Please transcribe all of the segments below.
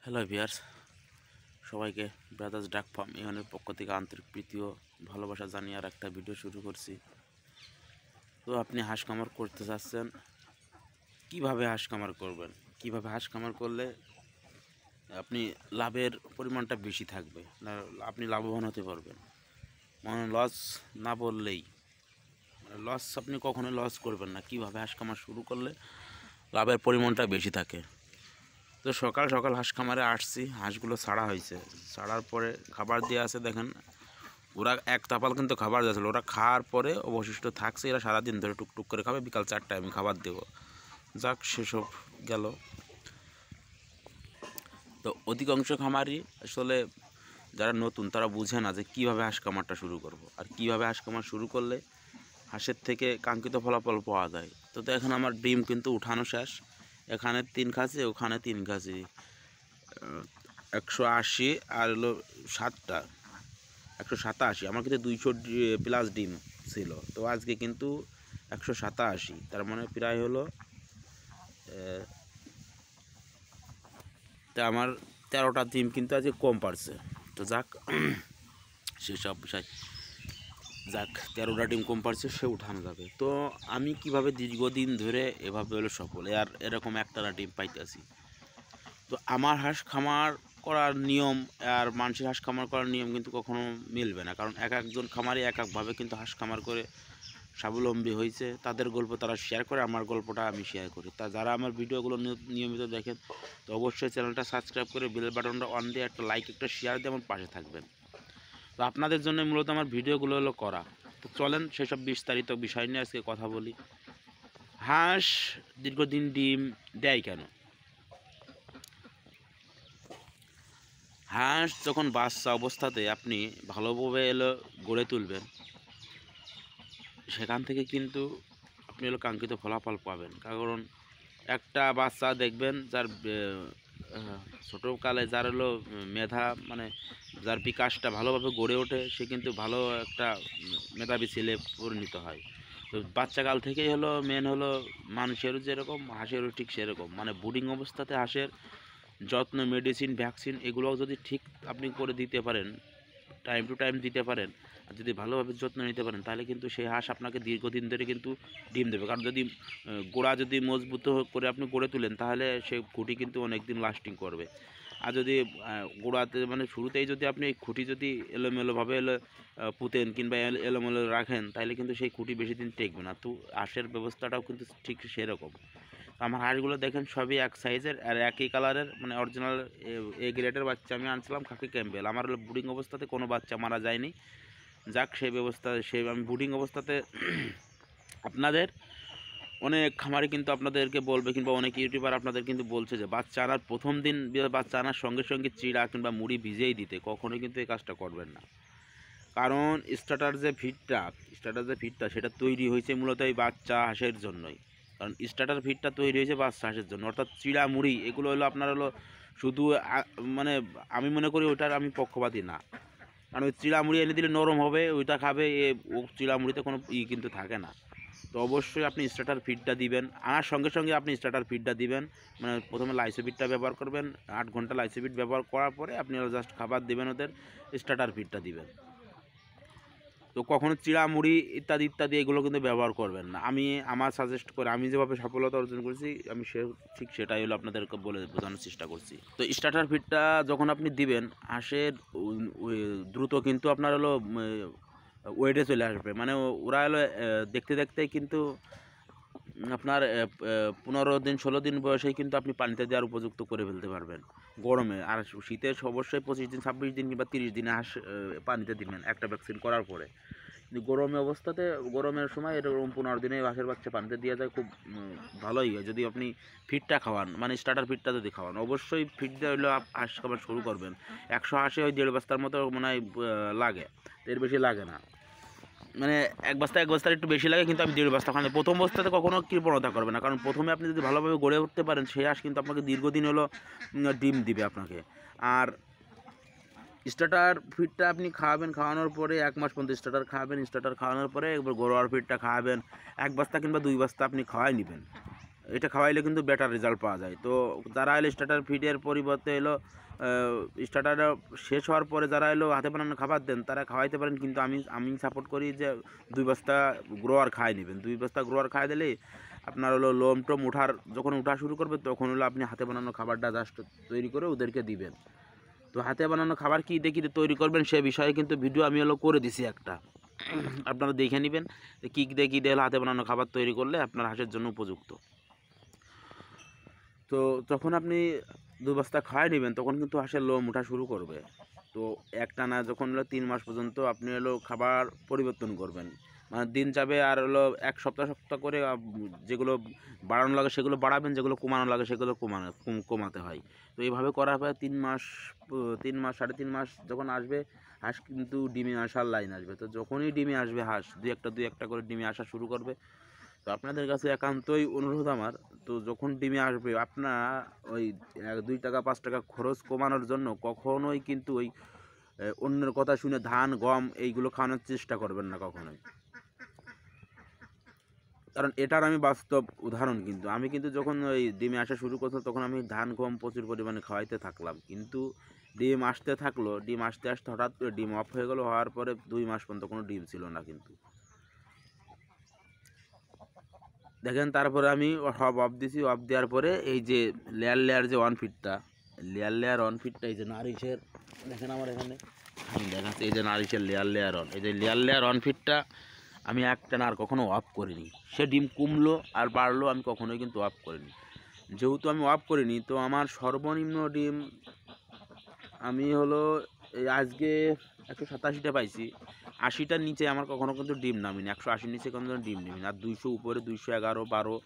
Hello viewers, সবাইকে brothers ডাক farm ইউনিয়নের পক্ষ থেকে আন্তরিক প্রীতি ও ভালোবাসা জানিয়ে আর একটা ভিডিও শুরু করছি। তো আপনি হাঁস খামার করতে চাচ্ছেন, কিভাবে হাঁস খামার করবেন, কিভাবে হাঁস খামার করলে আপনি লাভের পরিমাণটা বেশি থাকবে, না আপনি লাভবান হতে পারবেন, মানে লস না বললেই, লস আপনি কখনোই লস করবেন না। কিভাবে হাঁস খামার শুরু করলে লাভের পরিমাণটা বেশি থাকে। তো সকাল সকাল হাঁস খামারে আসছি, হাঁসগুলো ছাড়া হয়েছে, ছাড়ার পরে খাবার দিয়ে আছে দেখেন, ওরা এক তাপাল কিন্তু খাবার যাচ্ছিলো, ওরা খাওয়ার পরে অবশিষ্ট থাকছে, এরা সারাদিন ধরে টুকটুক করে খাবে, বিকাল 4টায় আমি খাবার দেবো। যাক, সেসব গেল। তো অধিকাংশ খামারই আসলে যারা নতুন তারা বুঝে না যে কীভাবে হাঁস খামারটা শুরু করব, আর কীভাবে হাঁস খামার শুরু করলে হাঁসের থেকে কাঙ্ক্ষিত ফলাফল পাওয়া যায়। তো দেখেন আমার ডিম কিন্তু উঠানো শেষ, এখানে 3 খাসি, ওখানে 3 খাসি, 180 আর হলো 7টা, 187। আমার কিন্তু 200 প্লাস ডিম ছিল, তো আজকে কিন্তু 187, তার মানে প্রায় হলো তা আমার 13টা ডিম কিন্তু আজকে কম পারছে। তো যাক, সেসব বিষয় যাক, 13টা ডিম কম পারছে, সে উঠানো যাবে। তো আমি কিভাবে দীর্ঘদিন ধরে এভাবে হলো সফল, আর এরকম একটানা ডিম পাইতেছি। তো আমার হাঁস খামার করার নিয়ম আর মানুষের হাঁস খামার করার নিয়ম কিন্তু কখনো মিলবে না, কারণ এক একজন খামারে এক একভাবে কিন্তু হাঁস খামার করে স্বাবলম্বী হয়েছে। তাদের গল্প তারা শেয়ার করে, আমার গল্পটা আমি শেয়ার করি। তা যারা আমার ভিডিওগুলো নিয়মিত দেখেন, তো অবশ্যই চ্যানেলটা সাবস্ক্রাইব করে বেল বাটনটা অন দিয়ে একটা লাইক একটা শেয়ার দিয়ে আমার পাশে থাকবেন। তো আপনাদের জন্য মূলত আমার ভিডিওগুলো হলো করা। তো চলেন সেসব বিস্তারিত বিষয় নিয়ে আজকে কথা বলি। হাঁস দীর্ঘদিন ডিম দেয় কেন? হাঁস যখন বাচ্চা অবস্থাতে আপনি ভালোভাবে এলো গড়ে তুলবেন, সেখান থেকে কিন্তু আপনি হলো কাঙ্ক্ষিত ফলাফল পাবেন। কারণ একটা বাচ্চা দেখবেন যার ছোটোকালে যার হলো মেধা, মানে যার বিকাশটা ভালোভাবে গড়ে ওঠে, সে কিন্তু ভালো একটা মেধাবী ছেলে পরিণত হয়। তো বাচ্চাকাল থেকেই হলো মেন হলো মানুষেরও যেরকম হাঁসেরও ঠিক সেরকম, মানে ব্রুডিং অবস্থাতে হাঁসের যত্ন, মেডিসিন, ভ্যাকসিন এগুলো যদি ঠিক আপনি করে দিতে পারেন, টাইম টু টাইম দিতে পারেন, আর যদি ভালোভাবে যত্ন নিতে পারেন, তাহলে কিন্তু সেই হাঁস আপনাকে দীর্ঘদিন ধরে কিন্তু ডিম দেবে। কারণ যদি গোড়া যদি মজবুত করে আপনি গড়ে তুলেন, তাহলে সেই খুঁটি কিন্তু অনেক দিন লাস্টিং করবে। আর যদি গোড়াতে মানে শুরুতেই যদি আপনি খুঁটি যদি এলোমেলোভাবে পুঁতেন কিংবা এলোমেলো রাখেন, তাহলে কিন্তু সেই খুঁটি বেশি দিন টেকবে না। তো হাঁসের ব্যবস্থাটাও কিন্তু ঠিক সেরকম। আমার হাঁসগুলো দেখেন সবই এক সাইজের আর একই কালারের, মানে অরিজিনাল এ গ্রেডের বাচ্চা আমি আনছিলাম খাকি ক্যাম্পবেল। আমার হলো ব্রুডিং অবস্থাতে কোনো বাচ্চা মারা যায়নি। যাক, সেই ব্যবস্থা আমি ব্রুডিং অবস্থাতে আপনাদের অনেক খামারি কিন্তু আপনাদেরকে বলবে, কিংবা অনেক ইউটিউবার আপনাদের কিন্তু বলছে যে বাচ্চা আনার প্রথম দিন বাচ্চা আনার সঙ্গে সঙ্গে চিড়া কিংবা মুড়ি ভিজেই দিতে। কখনোই কিন্তু এই কাজটা করবেন না, কারণ স্টার্টার যে ফিডটা সেটা তৈরি হয়েছে মূলত এই বাচ্চা হাঁসের জন্যই। কারণ স্টার্টার ফিডটা তৈরি হয়েছে বাচ্চা হাঁসের জন্য, অর্থাৎ চিড়া মুড়ি এগুলো হলো আপনার হলো শুধু মানে আমি মনে করি ওইটার আমি পক্ষপাতী না। কারণ ওই চিড়া মুড়ি এনে দিলে নরম হবে, ওইটা খাবে, ও চিড়া মুড়িতে কোনো কিন্তু থাকে না। তো অবশ্যই আপনি স্টার্টার ফিডটা দিবেন, আনার সঙ্গে সঙ্গে আপনি স্টার্টার ফিডটা দিবেন। মানে প্রথমে লাইসোবিটটা ব্যবহার করবেন, 8 ঘন্টা লাইসোবিট ব্যবহার করার পরে আপনি জাস্ট খাবার দিবেন, ওদের স্টার্টার ফিডটা দিবেন। তো কখনো চিড়া মুড়ি ইত্যাদি ইত্যাদি এগুলো কিন্তু ব্যবহার করবেন না। আমি আমার সাজেস্ট করে আমি যেভাবে সফলতা অর্জন করেছি, আমি ঠিক সেটাই হলো আপনাদেরকে বলে বোঝানোর চেষ্টা করছি। তো স্টার্টার ফিডটা যখন আপনি দিবেন, হাঁসের দ্রুত কিন্তু আপনার হলো ওয়েটে চলে আসবে। মানে ওরা হলো দেখতে দেখতেই কিন্তু আপনার 15 দিন 16 দিন বয়সেই কিন্তু আপনি পানিতে দেওয়ার উপযুক্ত করে ফেলতে পারবেন গরমে। আর শীতে অবশ্যই 25 দিন 26 দিন কিংবা 30 দিনে হাঁস পানিতে দিবেন একটা ভ্যাকসিন করার পরে। কিন্তু গরমে অবস্থাতে গরমের সময় এরকম 15 দিনে হাঁসের বাচ্চা পানিতে দেওয়া যায়, খুব ভালোই হয় যদি আপনি ফিডটা খাওয়ান, মানে স্টার্টার ফিডটা যদি খাওয়ান। অবশ্যই ফিড দিয়ে হইলেও হাঁস খাবার শুরু করবেন। 180 ওই 1.5 বস্তার মতো মনে হয় লাগে, এর বেশি লাগে না। মানে এক বস্তার একটু বেশি লাগে, কিন্তু আমি 1.5 বস্তা খাওয়াই। প্রথম বস্তাতে কখনো কৃপণতা করবে না, কারণ প্রথমে আপনি যদি ভালোভাবে গড়ে উঠতে পারেন, সেই হাঁস কিন্তু আপনাকে দীর্ঘদিন হলো ডিম দিবে আপনাকে। আর স্টার্টার ফিডটা আপনি খাওয়াবেন, খাওয়ানোর পরে 1 মাস পর্যন্ত স্টার্টার খাওয়াবেন, স্টার্টার খাওয়ানোর পরে একবার ঘরোয়ার ফিডটা খাওয়াবেন। 1 বস্তা কিংবা 2 বস্তা আপনি খাওয়াই নেবেন। এটা খাওয়াইলে কিন্তু বেটার রেজাল্ট পাওয়া যায়। তো যারা এলো স্টার্টার ফিডের পরিবর্তে এলো স্টার্টার শেষ হওয়ার পরে যারা এলো হাতে বানানো খাবার দেন তারা খাওয়াইতে পারেন, কিন্তু আমি সাপোর্ট করি যে 2 বস্তা গ্রোয়ার খাইয়ে নেবেন। 2 বস্তা গ্রোয়ার খাইয়ে দিলে আপনার হলো লোম টোম যখন ওঠা শুরু করবে তখন হলো আপনি হাতে বানানো খাবারটা জাস্ট তৈরি করে ওদেরকে দিবেন। তো হাতে বানানো খাবার কী দিয়ে তৈরি করবেন সে বিষয়ে কিন্তু ভিডিও আমি হলো করে দিছি একটা, আপনারা দেখে নেবেন কী দিয়ে হলো হাতে বানানো খাবার তৈরি করলে আপনার হাঁসের জন্য উপযুক্ত। তো যখন আপনি 2 বস্তা খাওয়াই নেবেন তখন কিন্তু হাঁসের লোম ওঠা শুরু করবে। তো একটানা যখন হলো 3 মাস পর্যন্ত আপনি হলো খাবার পরিবর্তন করবেন, মানে দিন যাবে আর হলো 1 সপ্তাহ করে যেগুলো বাড়ানো লাগে সেগুলো বাড়াবেন, যেগুলো কমানো লাগে সেগুলো কমাতে হয়। তো এইভাবে করার পরে 3 মাস 3.5 মাস যখন আসবে হাঁস কিন্তু ডিমে আসার লাইন আসবে। তো যখনই ডিমে আসবে হাঁস দুই একটা করে ডিমে আসা শুরু করবে। তো আপনাদের কাছে একান্তই অনুরোধ আমার, তো যখন ডিমে আসবে আপনারা ওই 2 টাকা 5 টাকা খরচ কমানোর জন্য কখনোই কিন্তু ওই অন্যের কথা শুনে ধান গম এইগুলো খাওয়ানোর চেষ্টা করবেন না কখনোই, কারণ এটার আমি বাস্তব উদাহরণ। কিন্তু আমি কিন্তু যখন ওই ডিমে আসা শুরু করতো তখন আমি ধান গম প্রচুর পরিমাণে খাওয়াইতে থাকলাম, কিন্তু ডিম আসতে থাকলো, ডিম আসতে হঠাৎ করে ডিম অফ হয়ে গেলো, হওয়ার পরে 2 মাস পর্যন্ত কোনো ডিম ছিল না। কিন্তু দেখেন তারপরে আমি সব অফ দিছি, অফ দেওয়ার পরে এই যে লেয়ার যে 1 ফিটটা এই যে নারিশের, দেখেন আমার এখানে আমি দেখাচ্ছি, এই যে নারিশের লেয়ার অন, এই যে লেয়ার 1 ফিটটা আমি একটানা আর কখনো অফ করিনি। সে ডিম কমলো আর বাড়লো আমি কখনোই কিন্তু অফ করিনি। যেহেতু আমি অফ করিনি তো আমার সর্বনিম্ন ডিম আমি হলো এই আজকে 187টা পাইছি। 80টার নিচে আমার কখনো কিন্তু ডিম নামিনি, 180 নিচে কোনো ডিম নামিনি। আর 200 উপরে 211, 12,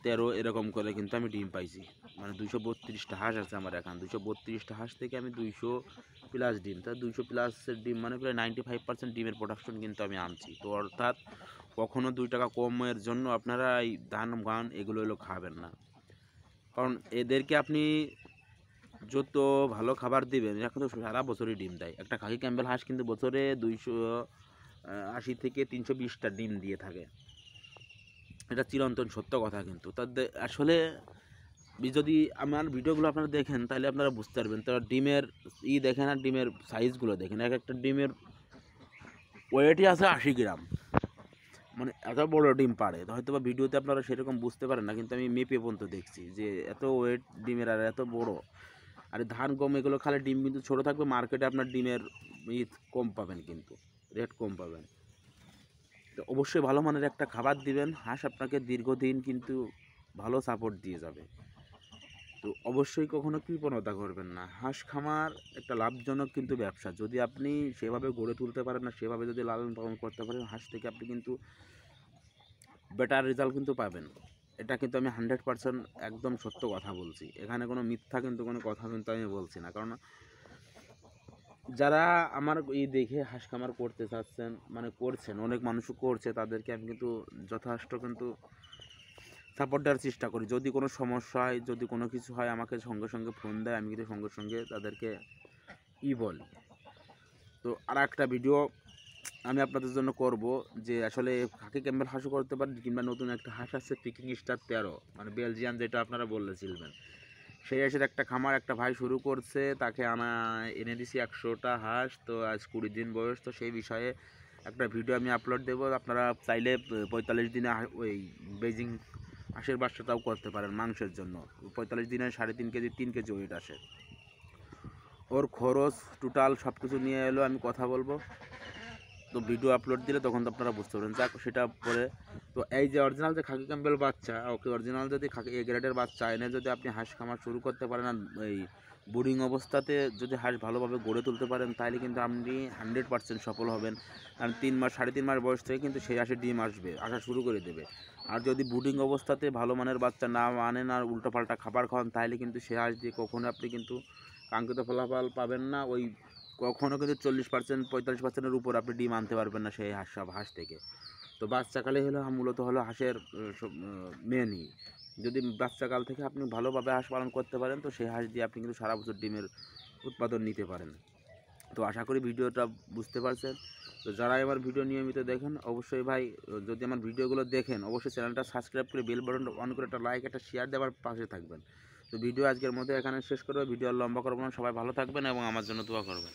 13 এরকম করে কিন্তু আমি ডিম পাইছি। মানে 232টা হাঁস আছে আমার এখন। 232টা হাঁস থেকে আমি 200 প্লাস ডিম, তা 200 প্লাসের ডিম মানে প্রায় 95% ডিমের প্রোডাকশন কিন্তু আমি আনছি। তো অর্থাৎ কখনো 2 টাকা কমের জন্য আপনারা এই ধান গান এগুলো খাবেন না, কারণ এদেরকে আপনি যত ভালো খাবার দিবেন এরা কিন্তু সারা বছরই ডিম দেয়। একটা খাকি ক্যাম্বেল হাঁস কিন্তু বছরে 280 থেকে 320টা ডিম দিয়ে থাকে, এটা চিরন্তন সত্য কথা। কিন্তু তাদের আসলে যদি আমার ভিডিওগুলো আপনারা দেখেন তাহলে আপনারা বুঝতে পারবেন। তো ডিমের দেখেন আর ডিমের সাইজগুলো দেখেন, এক একটা ডিমের ওয়েটই আছে 80 গ্রাম, মানে এত বড় ডিম পারে। হয়তো বা ভিডিওতে আপনারা সেরকম বুঝতে পারেন না, কিন্তু আমি মেপে পর্যন্ত দেখছি যে এত ওয়েট ডিমের আর এত বড়। আর ধান গম এগুলো খালে ডিম কিন্তু ছোটো থাকবে, মার্কেটে আপনার ডিমের কম পাবেন, কিন্তু রেট কম পাবেন। তো অবশ্যই ভালো মানের একটা খাবার দিবেন, হাঁস আপনাকে দীর্ঘদিন কিন্তু ভালো সাপোর্ট দিয়ে যাবে। তো অবশ্যই কখনো কৃপণতা করবেন না। হাঁস খামার একটা লাভজনক কিন্তু ব্যবসা, যদি আপনি সেভাবে গড়ে তুলতে পারেন না, সেভাবে যদি লালন পালন করতে পারেন হাঁস থেকে আপনি কিন্তু বেটার রেজাল্ট কিন্তু পাবেন। এটা কিন্তু আমি 100% একদম সত্য কথা বলছি, এখানে কোনো মিথ্যা কিন্তু কোনো কথা কিন্তু আমি বলছি না। কারণ যারা আমার দেখে হাঁস খামার করতে চাচ্ছেন, মানে করছেন, অনেক মানুষও করছে, তাদেরকে আমি কিন্তু যথেষ্ট কিন্তু সাপোর্ট দেওয়ার চেষ্টা করি। যদি কোনো সমস্যা হয়, যদি কোনো কিছু হয় আমাকে সঙ্গে সঙ্গে ফোন দেয়, আমি কিন্তু সঙ্গে সঙ্গে তাদেরকে বলি। তো আর একটা ভিডিও আমি আপনাদের জন্য করব যে আসলে খাকি ক্যাম্বেল হাঁসও করতে পারেন, কিংবা নতুন একটা হাঁস আছে পিকিং স্টার 13, মানে বেলজিয়ান, যেটা আপনারা বলছিলেন। সেই হাঁসের একটা খামার একটা ভাই শুরু করছে, তাকে এনে দিছি 100টা হাঁস। তো আজ 20 দিন বয়স। তো সেই বিষয়ে একটা ভিডিও আমি আপলোড দেবো, আপনারা চাইলে 45 দিনে ওই বেজিং হাঁসের বাচ্চাটাও করতে পারেন মাংসের জন্য। 45 দিনে 3.5 কেজি 3 কেজি ওয়েট আসে। ওর খরচ টোটাল সব কিছু নিয়ে এলো আমি কথা বলবো, তো ভিডিও আপলোড দিলে তখন তো আপনারা বুঝতে পারবেন। যাক সেটা পরে, তো এই যে অরিজিনাল যে খাকি ক্যাম্বেল বাচ্চা, ওকে অরিজিনাল যদি খাকি এ গ্রেডের বাচ্চা এনে যদি আপনি হাঁস খামার শুরু করতে পারেন, আর এই ব্রিডিং অবস্থাতে যদি হাঁস ভালোভাবে গড়ে তুলতে পারেন, তাহলে কিন্তু আপনি 100% সফল হবেন। কারণ 3.5 মাস বয়স থেকে কিন্তু সেই হাঁসের ডিম আসা শুরু করে দেবে। আর যদি ব্রিডিং অবস্থাতে ভালো মানের বাচ্চা না আনেন আর উল্টোপাল্টা খাবার খাওয়ান, তাহলে কিন্তু সেই হাঁস দিয়ে কখনো আপনি কিন্তু কাঙ্ক্ষিত ফলাফল পাবেন না। ওই কখনও কিন্তু 40% 45%-এর উপর আপনি ডিম আনতে পারবেন না সেই হাঁস থেকে। তো বাচ্চাকালে মূলত হলো হাঁসের মেনই, যদি বাচ্চাকাল থেকে আপনি ভালোভাবে হাঁস পালন করতে পারেন তো সেই হাঁস দিয়ে আপনি কিন্তু সারা বছর ডিমের উৎপাদন নিতে পারেন। তো আশা করি ভিডিওটা বুঝতে পারছেন। তো যারা আমার ভিডিও নিয়মিত দেখেন অবশ্যই ভাই, যদি আমার ভিডিওগুলো দেখেন অবশ্যই চ্যানেলটা সাবস্ক্রাইব করে বেল বাটনটা অন করে একটা লাইক একটা শেয়ার দেওয়ার পাশে থাকবেন। তো ভিডিও আজকের মধ্যে এখানে শেষ করবো, ভিডিও লম্বা করবো না। সবাই ভালো থাকবেন এবং আমার জন্য দোয়া করবেন।